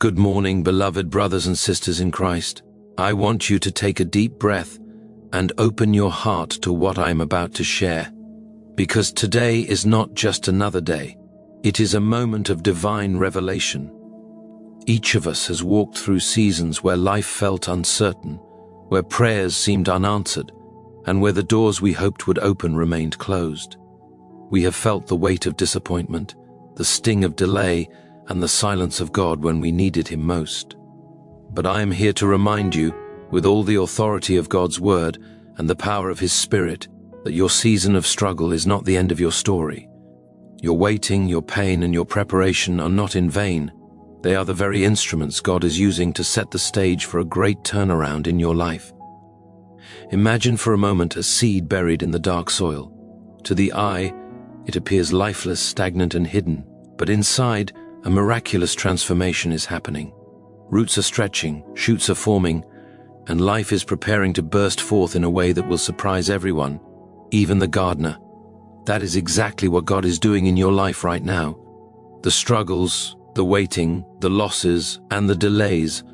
Good morning, beloved brothers and sisters in Christ. I want you to take a deep breath and open your heart to what I am about to share. Because today is not just another day. It is a moment of divine revelation. Each of us has walked through seasons where life felt uncertain, where prayers seemed unanswered, and where the doors we hoped would open remained closed. We have felt the weight of disappointment, the sting of delay, and the silence of God when we needed Him most. But I am here to remind you, with all the authority of God's Word and the power of His Spirit, that your season of struggle is not the end of your story. Your waiting, your pain, and your preparation are not in vain. They are the very instruments God is using to set the stage for a great turnaround in your life. Imagine for a moment a seed buried in the dark soil. To the eye, it appears lifeless, stagnant, and hidden, but inside, a miraculous transformation is happening. Roots are stretching, shoots are forming, and life is preparing to burst forth in a way that will surprise everyone, even the gardener. That is exactly what God is doing in your life right now. The struggles, the waiting, the losses, and the delays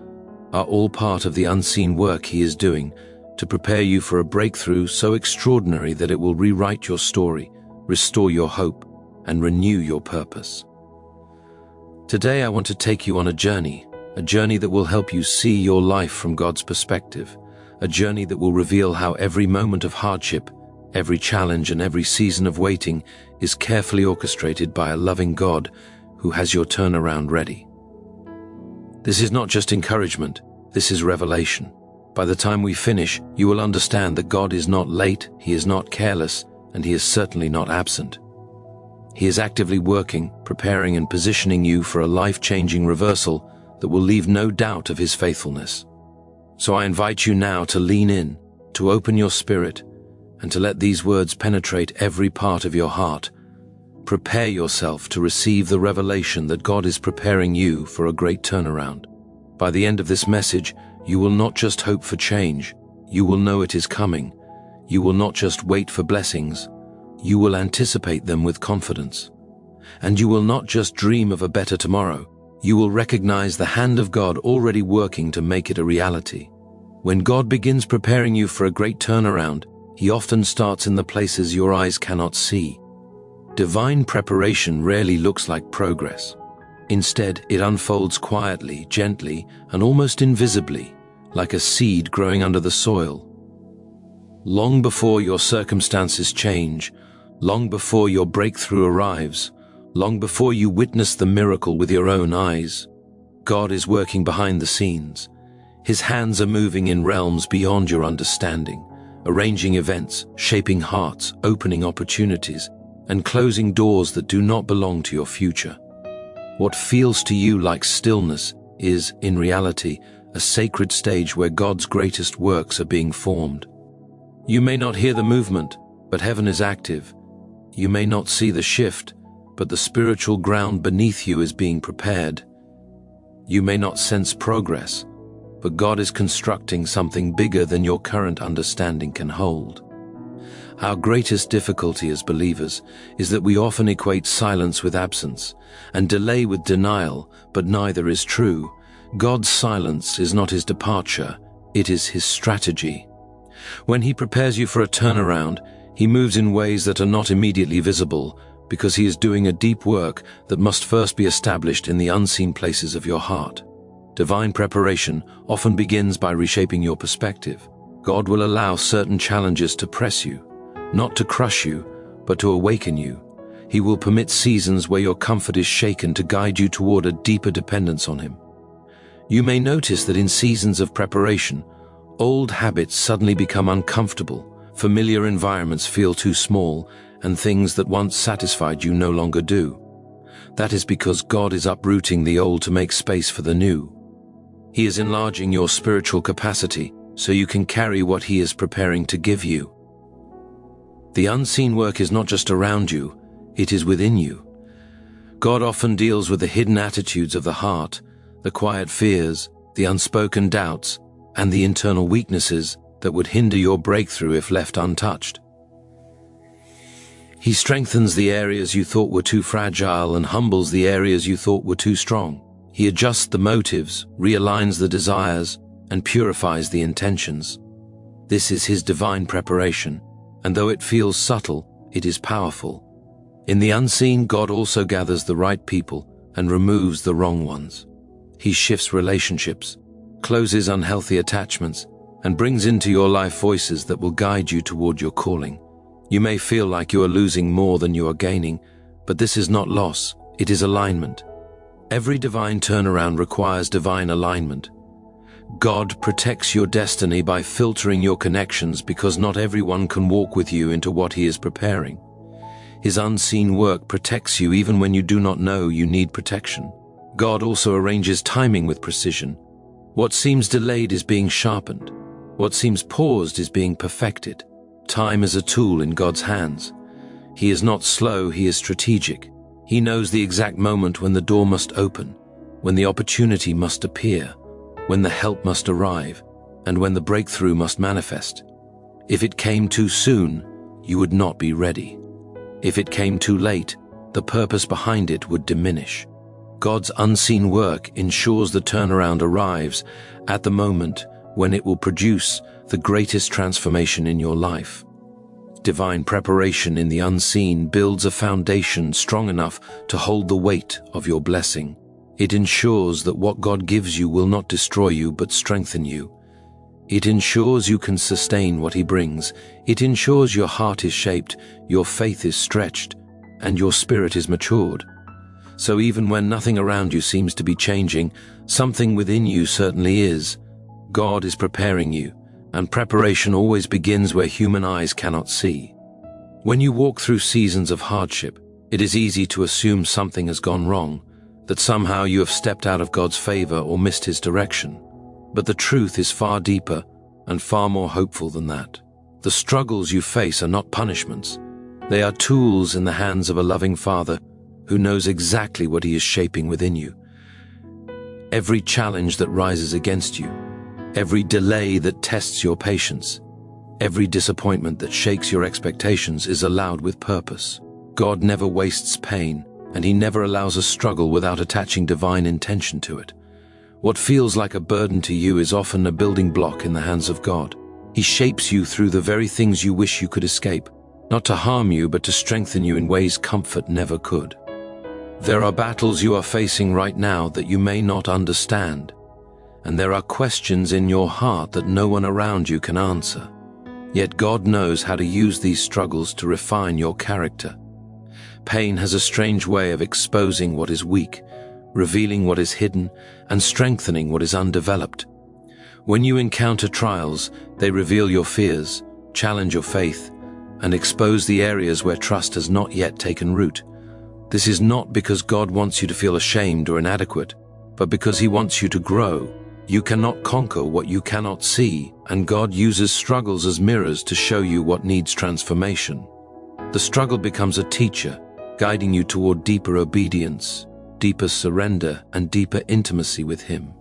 are all part of the unseen work He is doing to prepare you for a breakthrough so extraordinary that it will rewrite your story, restore your hope, and renew your purpose. Today I want to take you on a journey that will help you see your life from God's perspective, a journey that will reveal how every moment of hardship, every challenge, and every season of waiting is carefully orchestrated by a loving God who has your turnaround ready. This is not just encouragement, this is revelation. By the time we finish, you will understand that God is not late, He is not careless, and He is certainly not absent. He is actively working, preparing, and positioning you for a life-changing reversal that will leave no doubt of His faithfulness. So I invite you now to lean in, to open your spirit, and to let these words penetrate every part of your heart. Prepare yourself to receive the revelation that God is preparing you for a great turnaround. By the end of this message, you will not just hope for change, you will know it is coming. You will not just wait for blessings, you will anticipate them with confidence. And you will not just dream of a better tomorrow, you will recognize the hand of God already working to make it a reality. When God begins preparing you for a great turnaround, He often starts in the places your eyes cannot see. Divine preparation rarely looks like progress. Instead, it unfolds quietly, gently, and almost invisibly, like a seed growing under the soil. Long before your circumstances change, long before your breakthrough arrives, long before you witness the miracle with your own eyes, God is working behind the scenes. His hands are moving in realms beyond your understanding, arranging events, shaping hearts, opening opportunities, and closing doors that do not belong to your future. What feels to you like stillness is, in reality, a sacred stage where God's greatest works are being formed. You may not hear the movement, but heaven is active. You may not see the shift, but the spiritual ground beneath you is being prepared. You may not sense progress, but God is constructing something bigger than your current understanding can hold. Our greatest difficulty as believers is that we often equate silence with absence and delay with denial, but neither is true. God's silence is not His departure, it is His strategy. When He prepares you for a turnaround, He moves in ways that are not immediately visible because He is doing a deep work that must first be established in the unseen places of your heart. Divine preparation often begins by reshaping your perspective. God will allow certain challenges to press you, not to crush you, but to awaken you. He will permit seasons where your comfort is shaken to guide you toward a deeper dependence on Him. You may notice that in seasons of preparation, old habits suddenly become uncomfortable, familiar environments feel too small, and things that once satisfied you no longer do. That is because God is uprooting the old to make space for the new. He is enlarging your spiritual capacity so you can carry what He is preparing to give you. The unseen work is not just around you, it is within you. God often deals with the hidden attitudes of the heart, the quiet fears, the unspoken doubts, and the internal weaknesses that would hinder your breakthrough if left untouched. He strengthens the areas you thought were too fragile and humbles the areas you thought were too strong. He adjusts the motives, realigns the desires, and purifies the intentions. This is his divine preparation, and though it feels subtle, it is powerful. In the unseen, God also gathers the right people and removes the wrong ones. He shifts relationships, closes unhealthy attachments, and brings into your life voices that will guide you toward your calling. You may feel like you are losing more than you are gaining, but this is not loss, it is alignment. Every divine turnaround requires divine alignment. God protects your destiny by filtering your connections because not everyone can walk with you into what He is preparing. His unseen work protects you even when you do not know you need protection. God also arranges timing with precision. What seems delayed is being sharpened. What seems paused is being perfected. Time is a tool in God's hands. He is not slow, He is strategic. He knows the exact moment when the door must open, when the opportunity must appear, when the help must arrive, and when the breakthrough must manifest. If it came too soon, you would not be ready. If it came too late, the purpose behind it would diminish. God's unseen work ensures the turnaround arrives at the moment when it will produce the greatest transformation in your life. Divine preparation in the unseen builds a foundation strong enough to hold the weight of your blessing. It ensures that what God gives you will not destroy you but strengthen you. It ensures you can sustain what He brings. It ensures your heart is shaped, your faith is stretched, and your spirit is matured. So even when nothing around you seems to be changing, something within you certainly is. God is preparing you, and preparation always begins where human eyes cannot see. When you walk through seasons of hardship, it is easy to assume something has gone wrong, that somehow you have stepped out of God's favor or missed His direction. But the truth is far deeper and far more hopeful than that. The struggles you face are not punishments. They are tools in the hands of a loving Father who knows exactly what He is shaping within you. Every challenge that rises against you, every delay that tests your patience, every disappointment that shakes your expectations is allowed with purpose. God never wastes pain, and He never allows a struggle without attaching divine intention to it. What feels like a burden to you is often a building block in the hands of God. He shapes you through the very things you wish you could escape, not to harm you but to strengthen you in ways comfort never could. There are battles you are facing right now that you may not understand, and there are questions in your heart that no one around you can answer. Yet God knows how to use these struggles to refine your character. Pain has a strange way of exposing what is weak, revealing what is hidden, and strengthening what is undeveloped. When you encounter trials, they reveal your fears, challenge your faith, and expose the areas where trust has not yet taken root. This is not because God wants you to feel ashamed or inadequate, but because He wants you to grow. You cannot conquer what you cannot see, and God uses struggles as mirrors to show you what needs transformation. The struggle becomes a teacher, guiding you toward deeper obedience, deeper surrender, and deeper intimacy with Him.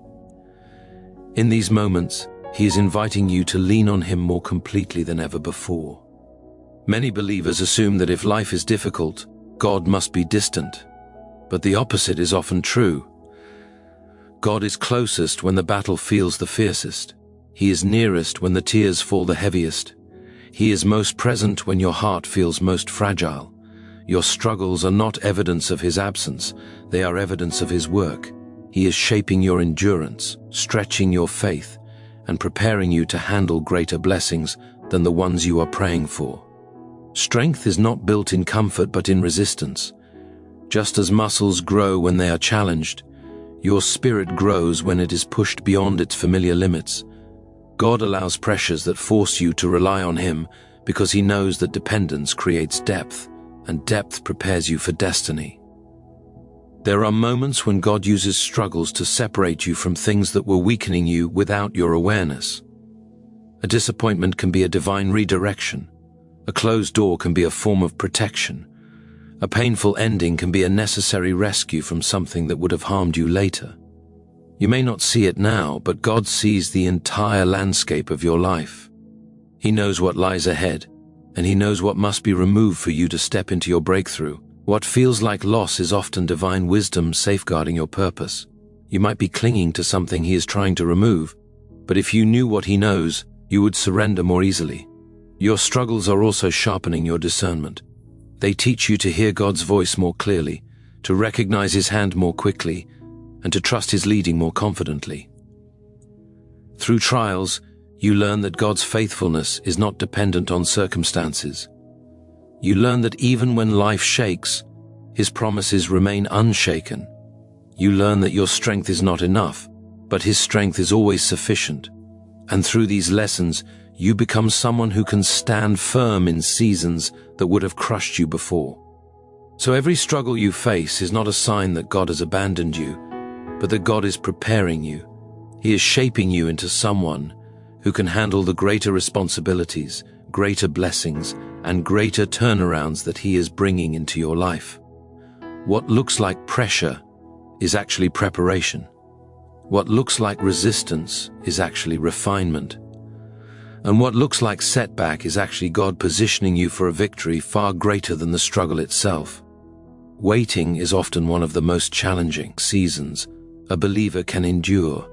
In these moments, He is inviting you to lean on Him more completely than ever before. Many believers assume that if life is difficult, God must be distant, but the opposite is often true. God is closest when the battle feels the fiercest. He is nearest when the tears fall the heaviest. He is most present when your heart feels most fragile. Your struggles are not evidence of His absence, they are evidence of His work. He is shaping your endurance, stretching your faith, and preparing you to handle greater blessings than the ones you are praying for. Strength is not built in comfort but in resistance. Just as muscles grow when they are challenged, your spirit grows when it is pushed beyond its familiar limits. God allows pressures that force you to rely on Him because He knows that dependence creates depth, and depth prepares you for destiny. There are moments when God uses struggles to separate you from things that were weakening you without your awareness. A disappointment can be a divine redirection. A closed door can be a form of protection. A painful ending can be a necessary rescue from something that would have harmed you later. You may not see it now, but God sees the entire landscape of your life. He knows what lies ahead, and He knows what must be removed for you to step into your breakthrough. What feels like loss is often divine wisdom safeguarding your purpose. You might be clinging to something he is trying to remove, but if you knew what he knows, you would surrender more easily. Your struggles are also sharpening your discernment. They teach you to hear God's voice more clearly, to recognize his hand more quickly, and to trust his leading more confidently. Through trials, you learn that God's faithfulness is not dependent on circumstances. You learn that even when life shakes, his promises remain unshaken. You learn that your strength is not enough, but his strength is always sufficient. And through these lessons, you become someone who can stand firm in seasons that would have crushed you before. So every struggle you face is not a sign that God has abandoned you, but that God is preparing you. He is shaping you into someone who can handle the greater responsibilities, greater blessings, and greater turnarounds that he is bringing into your life. What looks like pressure is actually preparation. What looks like resistance is actually refinement. And what looks like setback is actually God positioning you for a victory far greater than the struggle itself. Waiting is often one of the most challenging seasons a believer can endure,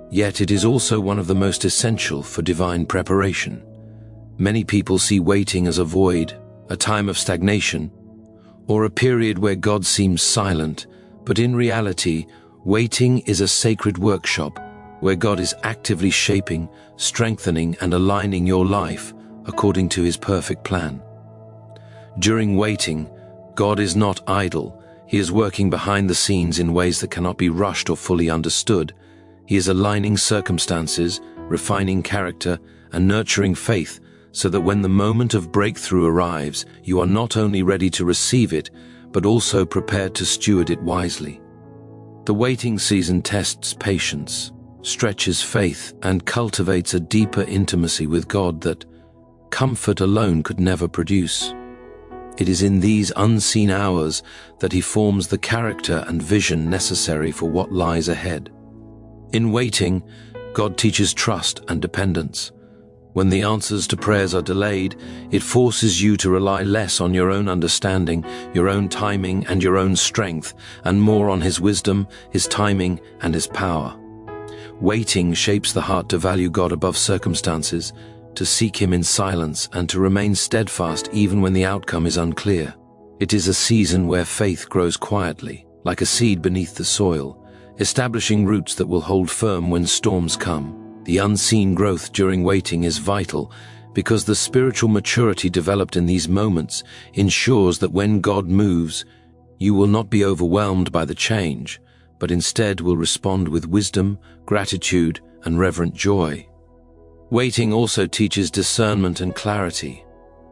yet it is also one of the most essential for divine preparation. Many people see waiting as a void, a time of stagnation, or a period where God seems silent, but in reality, waiting is a sacred workshop where God is actively shaping, strengthening, and aligning your life according to his perfect plan. During waiting, God is not idle. He is working behind the scenes in ways that cannot be rushed or fully understood. He is aligning circumstances, refining character, and nurturing faith so that when the moment of breakthrough arrives, you are not only ready to receive it, but also prepared to steward it wisely. The waiting season tests patience, stretches faith, and cultivates a deeper intimacy with God that comfort alone could never produce. It is in these unseen hours that he forms the character and vision necessary for what lies ahead. In waiting, God teaches trust and dependence. When the answers to prayers are delayed, it forces you to rely less on your own understanding, your own timing, and your own strength, and more on his wisdom, his timing, and his power. Waiting shapes the heart to value God above circumstances, to seek him in silence, and to remain steadfast even when the outcome is unclear. It is a season where faith grows quietly, like a seed beneath the soil, establishing roots that will hold firm when storms come. The unseen growth during waiting is vital because the spiritual maturity developed in these moments ensures that when God moves, you will not be overwhelmed by the change, but instead will respond with wisdom, gratitude, and reverent joy. Waiting also teaches discernment and clarity.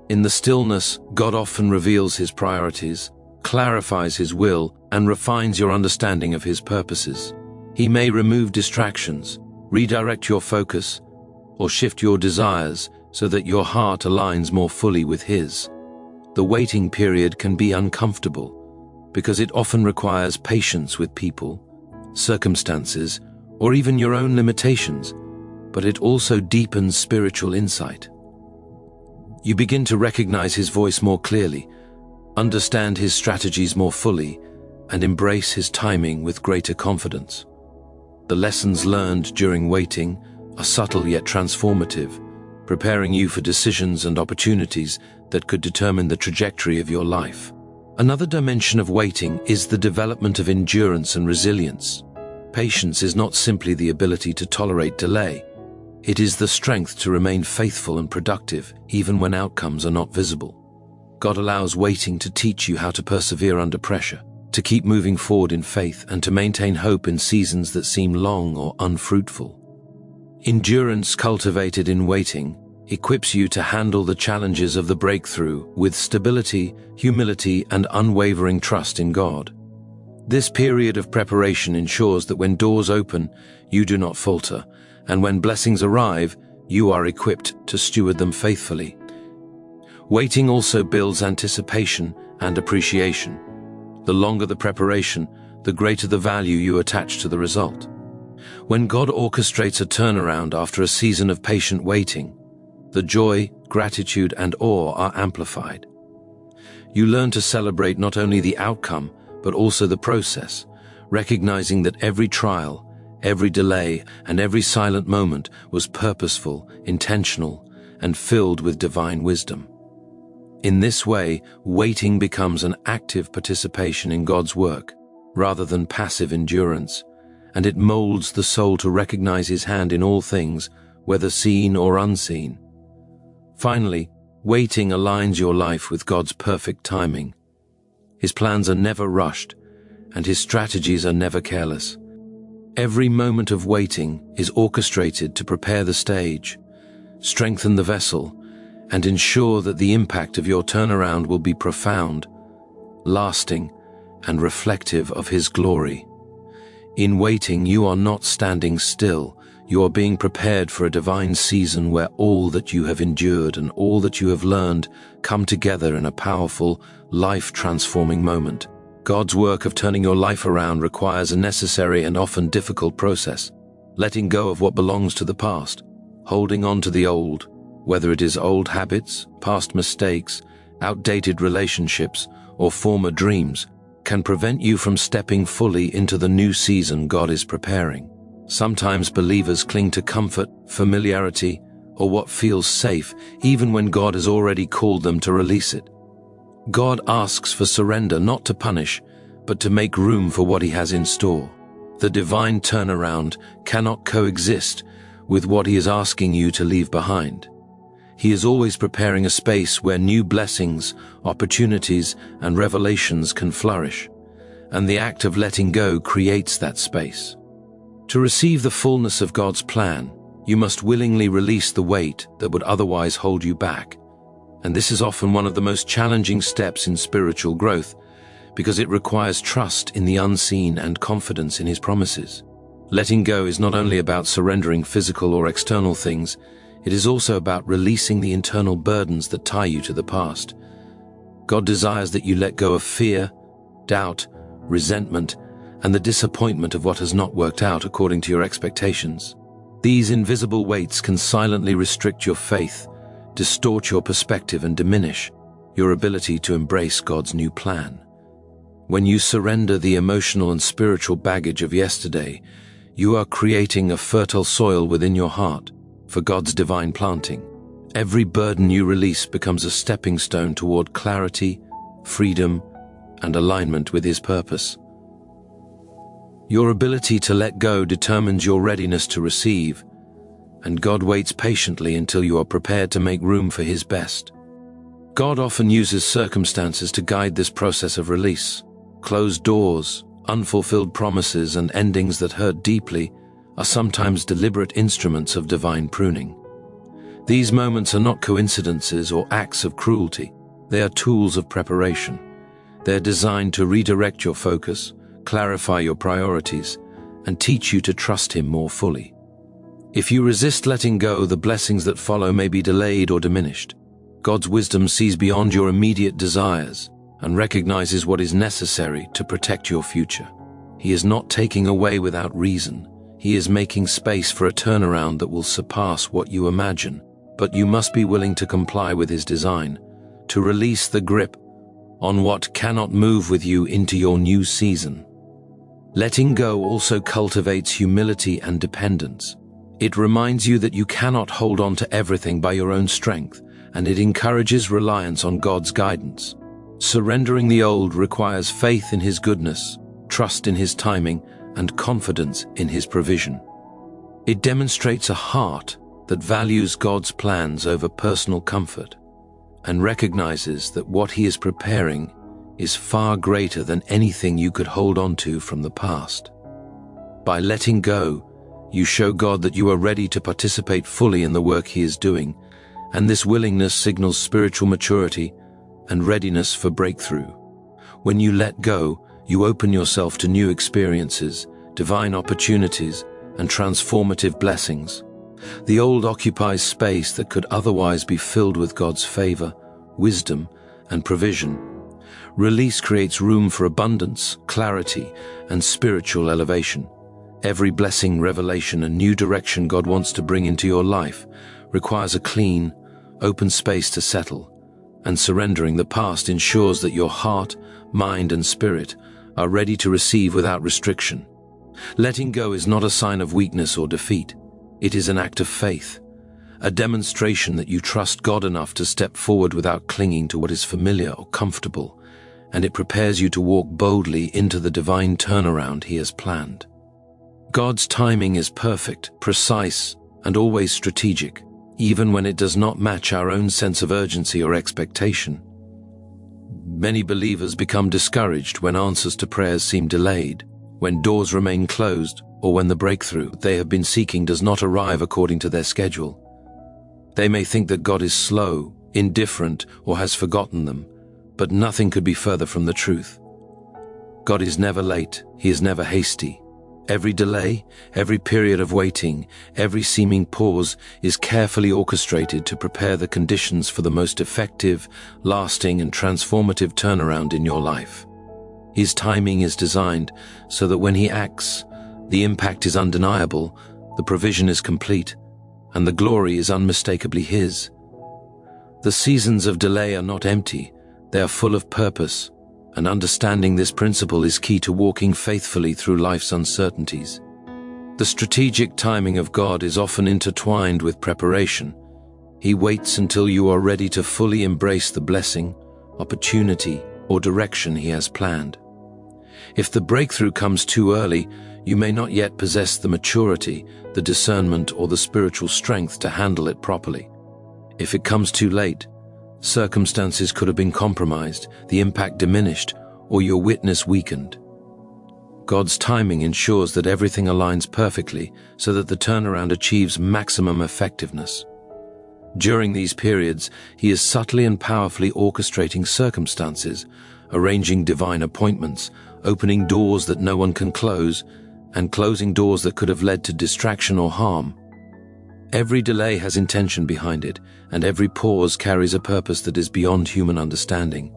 In the stillness, God often reveals his priorities, clarifies his will, and refines your understanding of his purposes. He may remove distractions, redirect your focus, or shift your desires so that your heart aligns more fully with his. The waiting period can be uncomfortable because it often requires patience with people, circumstances, or even your own limitations, but it also deepens spiritual insight. You begin to recognize his voice more clearly, understand his strategies more fully, and embrace his timing with greater confidence. The lessons learned during waiting are subtle yet transformative, preparing you for decisions and opportunities that could determine the trajectory of your life. Another dimension of waiting is the development of endurance and resilience. Patience is not simply the ability to tolerate delay. It is the strength to remain faithful and productive even when outcomes are not visible. God allows waiting to teach you how to persevere under pressure, to keep moving forward in faith, and to maintain hope in seasons that seem long or unfruitful. Endurance cultivated in waiting equips you to handle the challenges of the breakthrough with stability, humility, and unwavering trust in God. This period of preparation ensures that when doors open, you do not falter, and when blessings arrive, you are equipped to steward them faithfully. Waiting also builds anticipation and appreciation. The longer the preparation, the greater the value you attach to the result. When God orchestrates a turnaround after a season of patient waiting, the joy, gratitude, and awe are amplified. You learn to celebrate not only the outcome, but also the process, recognizing that every trial, every delay, and every silent moment was purposeful, intentional, and filled with divine wisdom. In this way, waiting becomes an active participation in God's work, rather than passive endurance, and it molds the soul to recognize His hand in all things, whether seen or unseen. Finally, waiting aligns your life with God's perfect timing. His plans are never rushed, and His strategies are never careless. Every moment of waiting is orchestrated to prepare the stage, strengthen the vessel, and ensure that the impact of your turnaround will be profound, lasting, and reflective of His glory. In waiting, you are not standing still. You are being prepared for a divine season where all that you have endured and all that you have learned come together in a powerful, life-transforming moment. God's work of turning your life around requires a necessary and often difficult process. Letting go of what belongs to the past, holding on to the old, whether it is old habits, past mistakes, outdated relationships, or former dreams, can prevent you from stepping fully into the new season God is preparing. Sometimes believers cling to comfort, familiarity, or what feels safe, even when God has already called them to release it. God asks for surrender not to punish, but to make room for what He has in store. The divine turnaround cannot coexist with what He is asking you to leave behind. He is always preparing a space where new blessings, opportunities, and revelations can flourish, and the act of letting go creates that space. To receive the fullness of God's plan, you must willingly release the weight that would otherwise hold you back. And this is often one of the most challenging steps in spiritual growth, because it requires trust in the unseen and confidence in His promises. Letting go is not only about surrendering physical or external things, it is also about releasing the internal burdens that tie you to the past. God desires that you let go of fear, doubt, resentment, and the disappointment of what has not worked out according to your expectations. These invisible weights can silently restrict your faith, distort your perspective, and diminish your ability to embrace God's new plan. When you surrender the emotional and spiritual baggage of yesterday, you are creating a fertile soil within your heart for God's divine planting. Every burden you release becomes a stepping stone toward clarity, freedom, and alignment with His purpose. Your ability to let go determines your readiness to receive, and God waits patiently until you are prepared to make room for His best. God often uses circumstances to guide this process of release. Closed doors, unfulfilled promises, and endings that hurt deeply are sometimes deliberate instruments of divine pruning. These moments are not coincidences or acts of cruelty. They are tools of preparation. They are designed to redirect your focus, clarify your priorities, and teach you to trust Him more fully. If you resist letting go, the blessings that follow may be delayed or diminished. God's wisdom sees beyond your immediate desires and recognizes what is necessary to protect your future. He is not taking away without reason. He is making space for a turnaround that will surpass what you imagine. But you must be willing to comply with His design, to release the grip on what cannot move with you into your new season. Letting go also cultivates humility and dependence. It reminds you that you cannot hold on to everything by your own strength, and it encourages reliance on God's guidance. Surrendering the old requires faith in His goodness, trust in His timing, and confidence in His provision. It demonstrates a heart that values God's plans over personal comfort and recognizes that what He is preparing is far greater than anything you could hold on to from the past. By letting go, you show God that you are ready to participate fully in the work He is doing, and this willingness signals spiritual maturity and readiness for breakthrough. When you let go, you open yourself to new experiences, divine opportunities, and transformative blessings. The old occupies space that could otherwise be filled with God's favor, wisdom, and provision. Release creates room for abundance, clarity, and spiritual elevation. Every blessing, revelation, and new direction God wants to bring into your life requires a clean, open space to settle, and surrendering the past ensures that your heart, mind, and spirit are ready to receive without restriction. Letting go is not a sign of weakness or defeat. It is an act of faith, a demonstration that you trust God enough to step forward without clinging to what is familiar or comfortable, and it prepares you to walk boldly into the divine turnaround He has planned. God's timing is perfect, precise, and always strategic, even when it does not match our own sense of urgency or expectation. Many believers become discouraged when answers to prayers seem delayed, when doors remain closed, or when the breakthrough they have been seeking does not arrive according to their schedule. They may think that God is slow, indifferent, or has forgotten them, but nothing could be further from the truth. God is never late, He is never hasty. Every delay, every period of waiting, every seeming pause is carefully orchestrated to prepare the conditions for the most effective, lasting, and transformative turnaround in your life. His timing is designed so that when He acts, the impact is undeniable, the provision is complete, and the glory is unmistakably His. The seasons of delay are not empty, they are full of purpose, and understanding this principle is key to walking faithfully through life's uncertainties. The strategic timing of God is often intertwined with preparation. He waits until you are ready to fully embrace the blessing, opportunity, or direction He has planned. If the breakthrough comes too early, you may not yet possess the maturity, the discernment, or the spiritual strength to handle it properly. If it comes too late, circumstances could have been compromised, the impact diminished, or your witness weakened. God's timing ensures that everything aligns perfectly so that the turnaround achieves maximum effectiveness. During these periods, He is subtly and powerfully orchestrating circumstances, arranging divine appointments, opening doors that no one can close, and closing doors that could have led to distraction or harm. Every delay has intention behind it, and every pause carries a purpose that is beyond human understanding.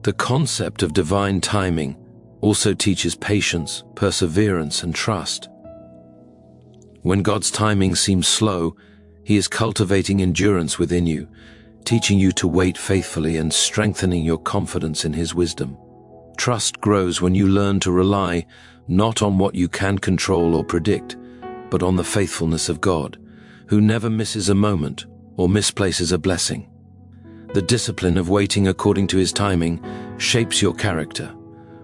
The concept of divine timing also teaches patience, perseverance, and trust. When God's timing seems slow, He is cultivating endurance within you, teaching you to wait faithfully and strengthening your confidence in His wisdom. Trust grows when you learn to rely not on what you can control or predict, but on the faithfulness of God, who never misses a moment or misplaces a blessing. The discipline of waiting according to His timing shapes your character,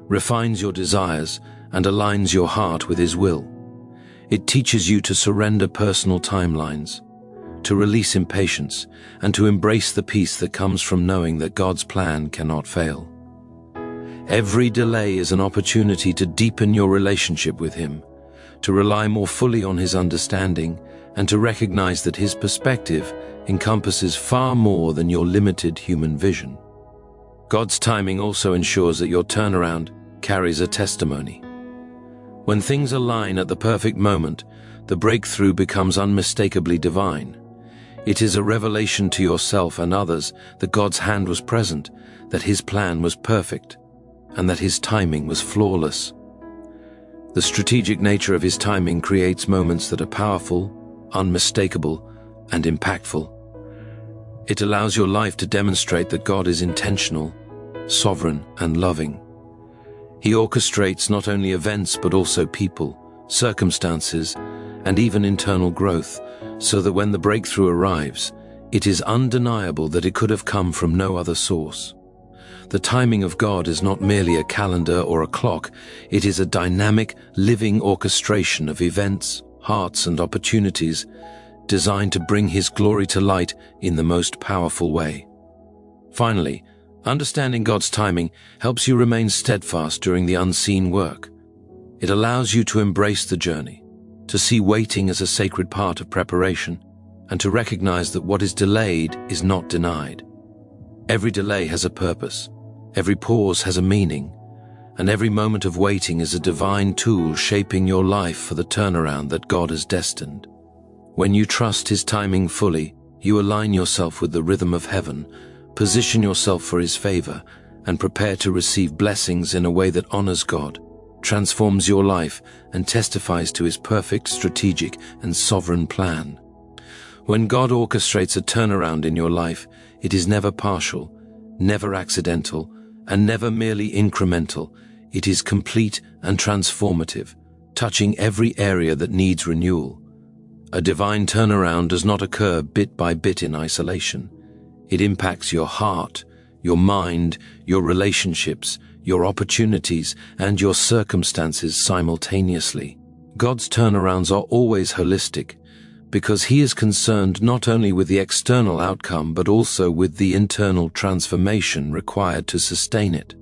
refines your desires, and aligns your heart with His will. It teaches you to surrender personal timelines, to release impatience, and to embrace the peace that comes from knowing that God's plan cannot fail. Every delay is an opportunity to deepen your relationship with Him, to rely more fully on His understanding, and to recognize that His perspective encompasses far more than your limited human vision. God's timing also ensures that your turnaround carries a testimony. When things align at the perfect moment, the breakthrough becomes unmistakably divine. It is a revelation to yourself and others that God's hand was present, that His plan was perfect, and that His timing was flawless. The strategic nature of His timing creates moments that are powerful, unmistakable, and impactful. It allows your life to demonstrate that God is intentional, sovereign, and loving. He orchestrates not only events but also people, circumstances, and even internal growth, so that when the breakthrough arrives, it is undeniable that it could have come from no other source. The timing of God is not merely a calendar or a clock, it is a dynamic, living orchestration of events, hearts, and opportunities designed to bring His glory to light in the most powerful way. Finally, understanding God's timing helps you remain steadfast during the unseen work. It allows you to embrace the journey, to see waiting as a sacred part of preparation, and to recognize that what is delayed is not denied. Every delay has a purpose, every pause has a meaning, and every moment of waiting is a divine tool shaping your life for the turnaround that God has destined. When you trust His timing fully, you align yourself with the rhythm of heaven, position yourself for His favor, and prepare to receive blessings in a way that honors God, transforms your life, and testifies to His perfect, strategic, and sovereign plan. When God orchestrates a turnaround in your life, it is never partial, never accidental, and never merely incremental. It is complete and transformative, touching every area that needs renewal. A divine turnaround does not occur bit by bit in isolation. It impacts your heart, your mind, your relationships, your opportunities, and your circumstances simultaneously. God's turnarounds are always holistic, because He is concerned not only with the external outcome but also with the internal transformation required to sustain it.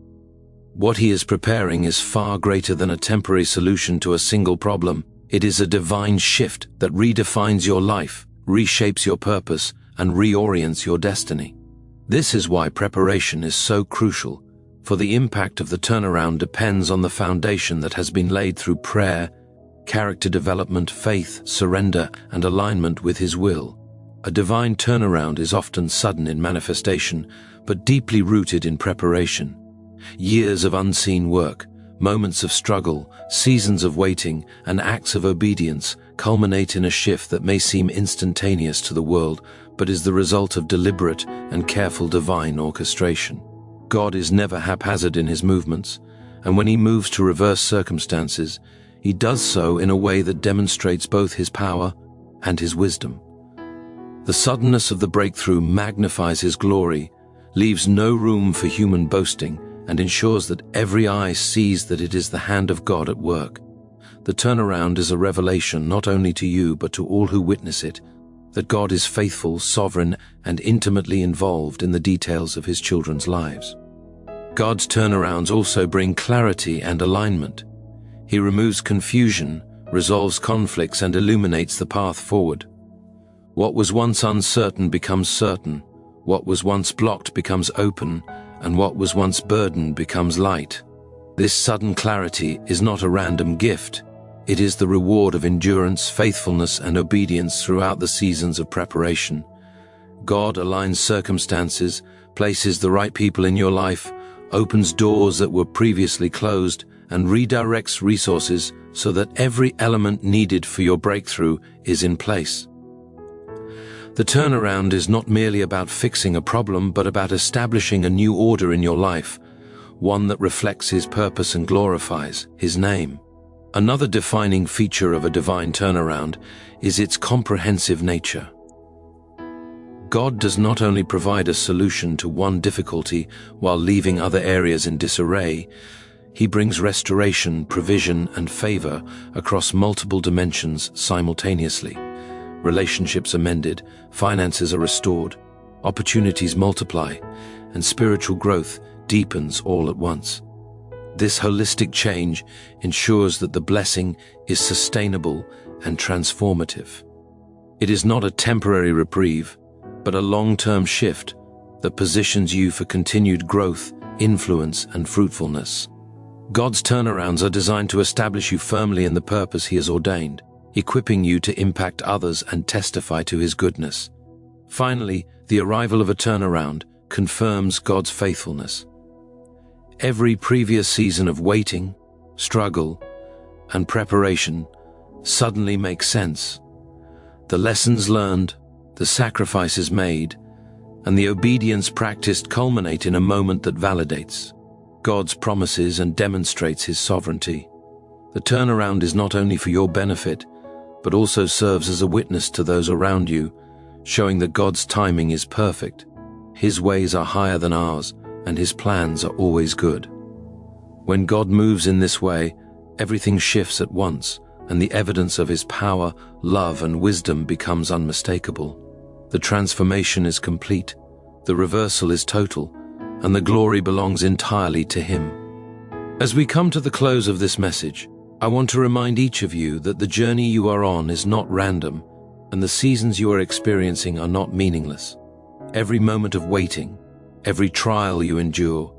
What He is preparing is far greater than a temporary solution to a single problem. It is a divine shift that redefines your life, reshapes your purpose, and reorients your destiny. This is why preparation is so crucial, for the impact of the turnaround depends on the foundation that has been laid through prayer, character development, faith, surrender, and alignment with His will. A divine turnaround is often sudden in manifestation, but deeply rooted in preparation. Years of unseen work, moments of struggle, seasons of waiting, and acts of obedience culminate in a shift that may seem instantaneous to the world, but is the result of deliberate and careful divine orchestration. God is never haphazard in His movements, and when He moves to reverse circumstances, He does so in a way that demonstrates both His power and His wisdom. The suddenness of the breakthrough magnifies His glory, leaves no room for human boasting, and ensures that every eye sees that it is the hand of God at work. The turnaround is a revelation not only to you but to all who witness it, that God is faithful, sovereign, and intimately involved in the details of His children's lives. God's turnarounds also bring clarity and alignment. He removes confusion, resolves conflicts, and illuminates the path forward. What was once uncertain becomes certain, what was once blocked becomes open, and what was once burdened becomes light. This sudden clarity is not a random gift. It is the reward of endurance, faithfulness, and obedience throughout the seasons of preparation. God aligns circumstances, places the right people in your life, opens doors that were previously closed, and redirects resources so that every element needed for your breakthrough is in place. The turnaround is not merely about fixing a problem, but about establishing a new order in your life, one that reflects His purpose and glorifies His name. Another defining feature of a divine turnaround is its comprehensive nature. God does not only provide a solution to one difficulty while leaving other areas in disarray, He brings restoration, provision, and favor across multiple dimensions simultaneously. Relationships are mended, finances are restored, opportunities multiply, and spiritual growth deepens all at once. This holistic change ensures that the blessing is sustainable and transformative. It is not a temporary reprieve, but a long-term shift that positions you for continued growth, influence, and fruitfulness. God's turnarounds are designed to establish you firmly in the purpose He has ordained, equipping you to impact others and testify to His goodness. Finally, the arrival of a turnaround confirms God's faithfulness. Every previous season of waiting, struggle, and preparation suddenly makes sense. The lessons learned, the sacrifices made, and the obedience practiced culminate in a moment that validates God's promises and demonstrates His sovereignty. The turnaround is not only for your benefit, but also serves as a witness to those around you, showing that God's timing is perfect. His ways are higher than ours, and His plans are always good. When God moves in this way, everything shifts at once, and the evidence of His power, love, and wisdom becomes unmistakable. The transformation is complete, the reversal is total, and the glory belongs entirely to Him. As we come to the close of this message, I want to remind each of you that the journey you are on is not random, and the seasons you are experiencing are not meaningless. Every moment of waiting, every trial you endure,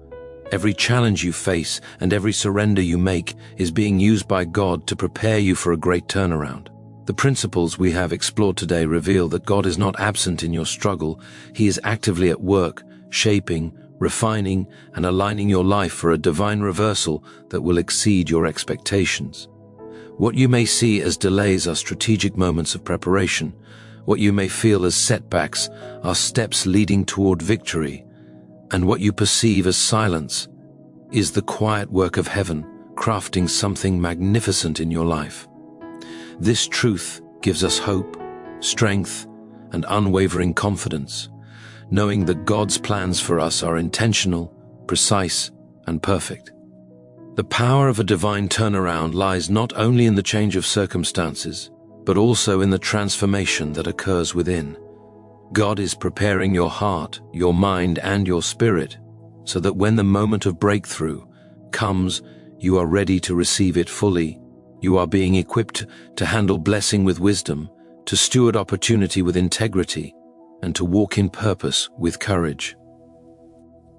every challenge you face, and every surrender you make is being used by God to prepare you for a great turnaround. The principles we have explored today reveal that God is not absent in your struggle. He is actively at work, shaping, refining, and aligning your life for a divine reversal that will exceed your expectations. What you may see as delays are strategic moments of preparation. What you may feel as setbacks are steps leading toward victory. And what you perceive as silence is the quiet work of heaven, crafting something magnificent in your life. This truth gives us hope, strength, and unwavering confidence, knowing that God's plans for us are intentional, precise, and perfect. The power of a divine turnaround lies not only in the change of circumstances, but also in the transformation that occurs within. God is preparing your heart, your mind, and your spirit, so that when the moment of breakthrough comes, you are ready to receive it fully. You are being equipped to handle blessing with wisdom, to steward opportunity with integrity, and to walk in purpose with courage.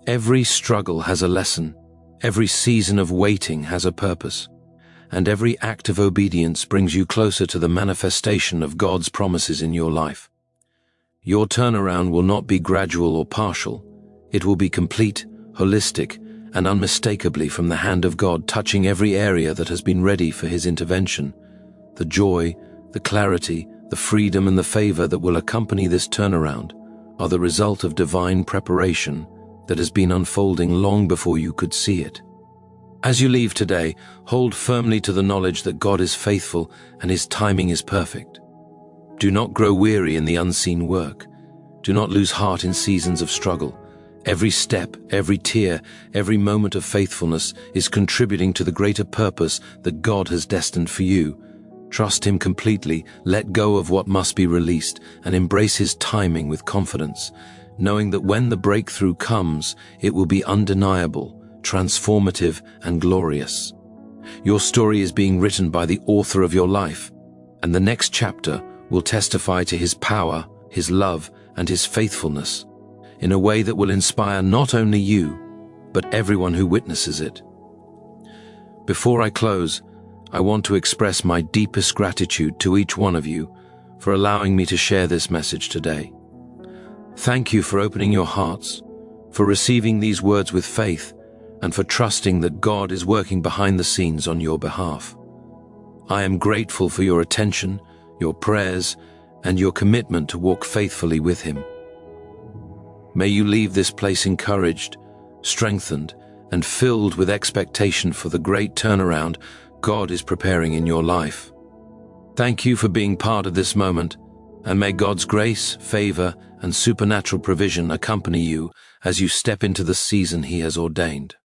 Every struggle has a lesson, every season of waiting has a purpose, and every act of obedience brings you closer to the manifestation of God's promises in your life. Your turnaround will not be gradual or partial. It will be complete, holistic, and unmistakably from the hand of God, touching every area that has been ready for His intervention. The joy, the clarity, the freedom, and the favor that will accompany this turnaround are the result of divine preparation that has been unfolding long before you could see it. As you leave today, hold firmly to the knowledge that God is faithful and His timing is perfect. Do not grow weary in the unseen work. Do not lose heart in seasons of struggle. Every step, every tear, every moment of faithfulness is contributing to the greater purpose that God has destined for you. Trust Him completely, let go of what must be released, and embrace His timing with confidence, knowing that when the breakthrough comes, it will be undeniable, transformative, and glorious. Your story is being written by the author of your life, and the next chapter will testify to His power, His love, and His faithfulness in a way that will inspire not only you, but everyone who witnesses it. Before I close, I want to express my deepest gratitude to each one of you for allowing me to share this message today. Thank you for opening your hearts, for receiving these words with faith, and for trusting that God is working behind the scenes on your behalf. I am grateful for your attention, your prayers, and your commitment to walk faithfully with Him. May you leave this place encouraged, strengthened, and filled with expectation for the great turnaround God is preparing in your life. Thank you for being part of this moment, and may God's grace, favor, and supernatural provision accompany you as you step into the season He has ordained.